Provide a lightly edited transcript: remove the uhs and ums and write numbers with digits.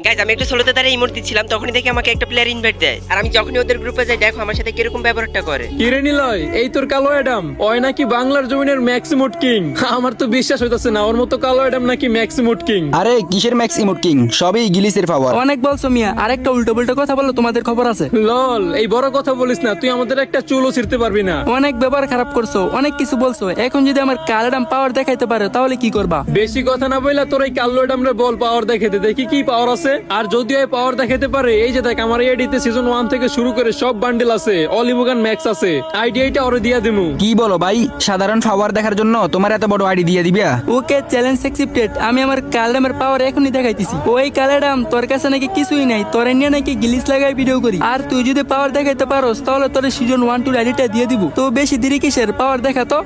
Guys আমি একটু সোলোতে দাঁড়িয়ে ইমোট দিচ্ছিলাম, তখনই দেখি আমাকে একটা প্লেয়ার ইনভাইট দেয়। আর আমি যখনই ওদের গ্রুপে যাই, দেখো আমার সাথে কিরকম ব্যবহারটা করে। কিরে নিলয়, এই তোর কালো অ্যাডাম, ওই নাকি বাংলার জমিনের ম্যাক্সিমোট কিং। আমার তো বিশ্বাস হইতাছে না ওর মতো কালো অ্যাডাম নাকি ম্যাক্সিমোট কিং। আরে কিসের ম্যাক্স ইমোট কিং, সবই গিলিসের পাওয়ার। অনেক বলছো মিয়া, আরেকটা উল্টো পুল্টো কথা বলো, তোমাদের খবর আছে? লল, এই বড় কথা বলিস না, তুই আমাদের একটা চুলও ছিঁড়তে পারবি না। অনেক ব্যবহার খারাপ করছো, অনেক কিছু বলছো। এখন যদি আমার কালেডাম পাওয়ার দেখাইতে পারে তাহলে কি করবা? বেশি কথা না বইলা তোর এই কালো অ্যাডামরে বল পাওয়ার দেখাতে, দেখি কি পাওয়ার আছে। আর যদিও এই পাওয়ার দেখাতে পারে, এই যে দেখ আমার এডিতে সিজন 1 থেকে শুরু করে সব বান্ডেল আছে, অলিমোগান ম্যাক্স আছে, আইডিয়াটা ওরে দিয়া দিমু। কি বলো ভাই, সাধারণ পাওয়ার দেখার জন্য তোমার এত বড় আইডি দিয়ে দিবা? ওকে, চ্যালেঞ্জ অ্যাকসেপ্টেড। আমি আমার কালেডামের পাওয়ার এখনই দেখাইতেছি। ওই কালেডাম তোর কাছে নাকি কিছুই নাই, তোরে নিয়ে নাকি গিলিস লাগাই ভিডিও করি। আর তুই যদি পাওয়ার দেখাইতে পারোস তাহলে তোর সিজন 1-2 আইডিটা দিয়ে দিব। তো বেশি দেরি কিসের, পাওয়ার দেখা তো।